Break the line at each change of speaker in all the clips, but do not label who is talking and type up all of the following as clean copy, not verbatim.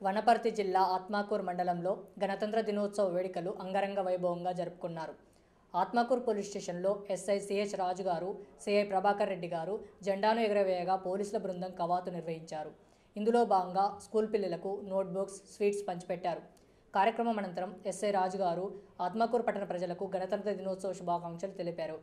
వనపర్తి జిల్లా ఆత్మకూరు మండలంలో గణతంత్ర దినోత్సవ వేడుకలు అంగరంగ వైభవంగా జరుపుకున్నారు. ఆత్మకూరు పోలీస్ స్టేషన్లో ఎస్ఐ సిహెచ్ రాజు గారు, సిఐ ప్రభాకర్ రెడ్డి గారు జెండాను ఎగురవేయగా పోలీసుల బృందం కవాతు నిర్వహించారు. ఇందులో భాగంగా స్కూల్ పిల్లలకు నోట్బుక్స్, స్వీట్స్ పంచిపెట్టారు. కార్యక్రమం అనంతరం ఎస్ఐ రాజు గారు ఆత్మకూరు పట్టణ ప్రజలకు గణతంత్ర దినోత్సవ శుభాకాంక్షలు తెలిపారు.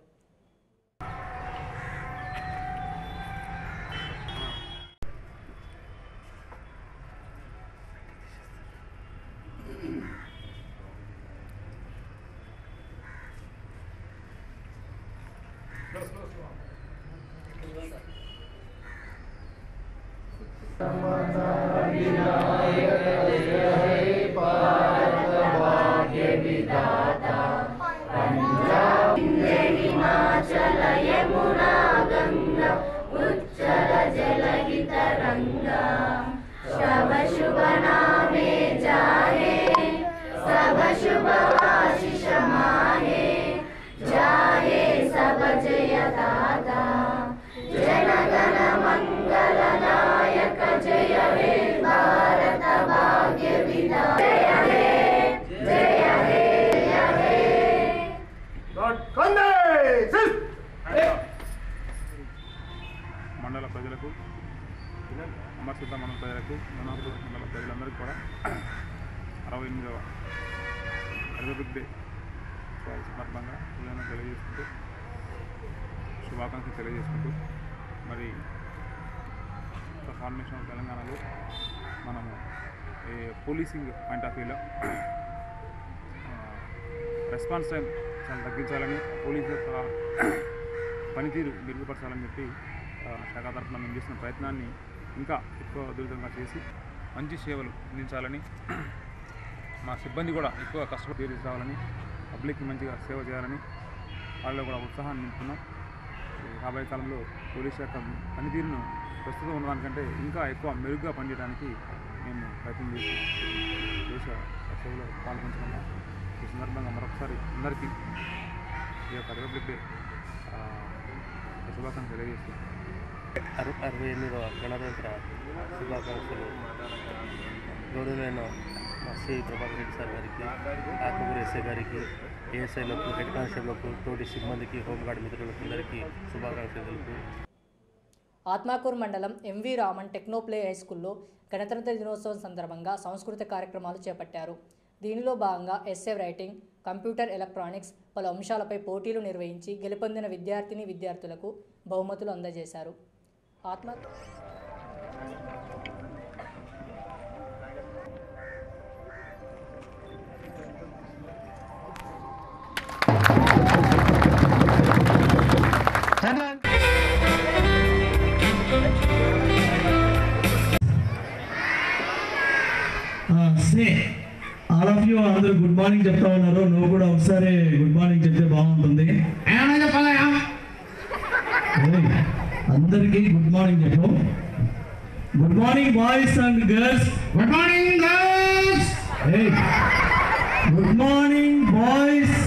మండల ప్రజలకు, అమర్సిద్ధ మండల ప్రజలకు, వనపర్తి మండల ప్రజలందరికీ కూడా 68వ రిపబ్లిక్ డే సందర్భంగా తెలియజేసుకుంటూ శుభాకాంక్షలు తెలియజేసుకుంటూ మరి ఫార్మేషన్ ఆఫ్ తెలంగాణలో మనము పోలీసింగ్ పాయింట్ ఆఫ్ వ్యూలో రెస్పాన్స్ టైం చాలా తగ్గించాలని, పోలీసు యొక్క పనితీరు మెరుగుపరచాలని చెప్పి శాఖ తరఫున మేము చేసిన ప్రయత్నాన్ని ఇంకా ఎక్కువ ఉధృతంగా చేసి మంచి సేవలు అందించాలని, మా సిబ్బంది కూడా ఎక్కువ కష్టపడి తీర్చాలని, పబ్లిక్కి మంచిగా సేవ చేయాలని వాళ్ళలో కూడా ఉత్సాహాన్ని నింపుతున్నాం. రాబోయే కాలంలో పోలీసు శాఖ పనితీరును ప్రస్తుతం ఉన్నదానికంటే ఇంకా ఎక్కువ మెరుగ్గా పనిచేయడానికి మేము ప్రయత్నం చేసి దేశ సేవలో పాల్గొంటున్నాం. ఈ సందర్భంగా మరొకసారి అందరికీ ఈ యొక్క రిపబ్లిక్ డే శుభాకాంక్షలు తెలియజేస్తున్నాం.
68వ గణతంత్ర శుభాకాంక్షలు గౌరవులైన మా సిఐ ప్రభాకర్ రెడ్డి సార్ గారికి, ఆత్మకూరు ఎస్ఐ గారికి, ఏఎస్ఐలకు, హెడ్ కానిస్టేబుల్లకు, తోటి సిబ్బందికి, హోంగార్డ్ మిత్రులకు అందరికీ శుభాకాంక్షలు తెలుపు.
ఆత్మకూరు మండలం ఎంవి రామన్ టెక్నోప్లే హై స్కూల్లో గణతంత్ర దినోత్సవం సందర్భంగా సాంస్కృతిక కార్యక్రమాలు చేపట్టారు. దీనిలో భాగంగా ఎస్సే రైటింగ్, కంప్యూటర్ ఎలక్ట్రానిక్స్ పలు అంశాలపై పోటీలు నిర్వహించి గెలుపొందిన విద్యార్థులకు బహుమతులు అందజేశారు.
ఆల్ ఆఫ్ యూ అందరూ గుడ్ మార్నింగ్ చెప్తా ఉన్నారు. నువ్వు కూడా ఒకసారి గుడ్ మార్నింగ్ చెప్తే బాగుంటుంది. అందరికీ గుడ్ మార్నింగ్ చెప్పు. Good morning boys and girls. Good morning girls. Good morning boys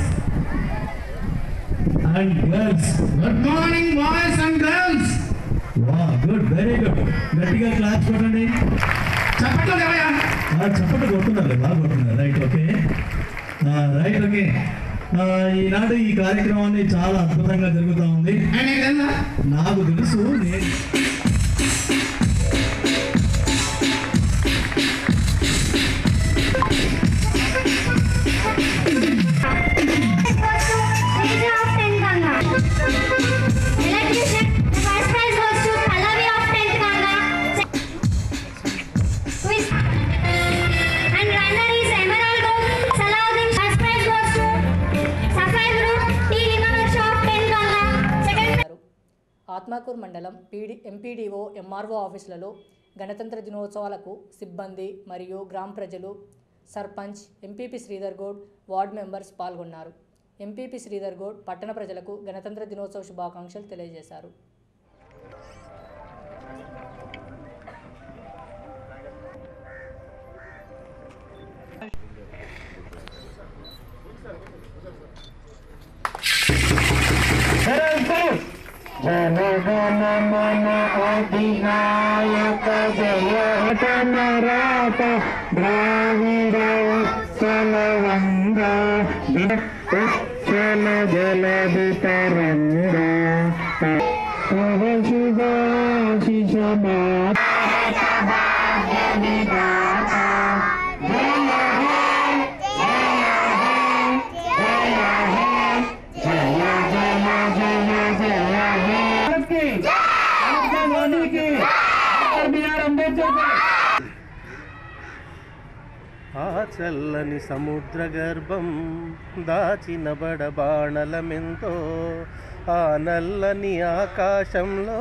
and girls. Good morning boys and girls. వా గుడ్, వెరీ గుడ్. గట్టిగా క్లాస్ కొట్టండి. చప్పట్లు కొడుతున్నారు, బాగా కొడుతున్నారు. Right, okay, right, okay. ఈనాడు ఈ కార్యక్రమాన్ని చాలా అద్భుతంగా జరుగుతూ ఉంది. నాకు తెలుసు,
ఆత్మకూరు మండలం ఎంపీడీఓ, ఎంఆర్ఓ ఆఫీసులలో గణతంత్ర దినోత్సవాలకు సిబ్బంది మరియు గ్రామ ప్రజలు, sarpanch, MPP Sridhar Goud, ward members పాల్గొన్నారు. ఎంపీపీ శ్రీధర్ గౌడ్ పట్టణ ప్రజలకు గణతంత్ర దినోత్సవ శుభాకాంక్షలు తెలియజేశారు.
जनगण मन अधिनायक जय రాత ద్రావిడ ఉత్సల వంగ ఉచ్చల జలది తరంగ శివాశిష
ఆ చల్లని సముద్ర గర్భం దాచిన బడబాణలమెంతో ఆ నల్లని ఆకాశంలో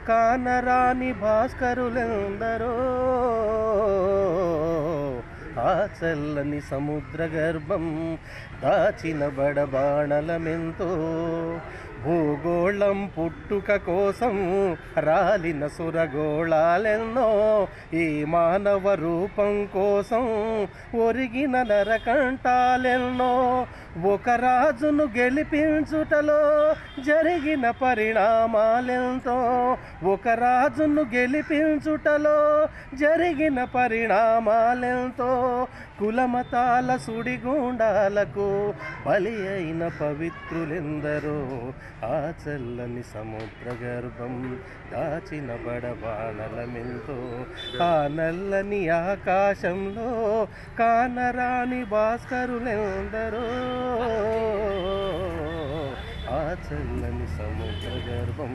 కానరాని భాస్కరులెందరో ఆ చల్లని సముద్ర గర్భం దాచిన బడబాణలమెంతో భూగోళం పుట్టుక కోసం రాలిన సురగోళాలెన్నో ఈ మానవ రూపం కోసం ఒరిగిన నరకంటాలెన్నో ఒక రాజును గెలిపించుటలో జరిగిన పరిణామాలెంతో ఒక రాజును గెలిపించుటలో జరిగిన పరిణామాలెంతో కులమతాల సుడిగుండాలకు బలి అయిన పవిత్రులెందరో ఆ చల్లని సముద్ర గర్భం దాచిన బడబాణలమెంతో ఆ నల్లని ఆకాశంలో కానరాని భాస్కరులెందరో ఆ చల్లని సముద్ర గర్భం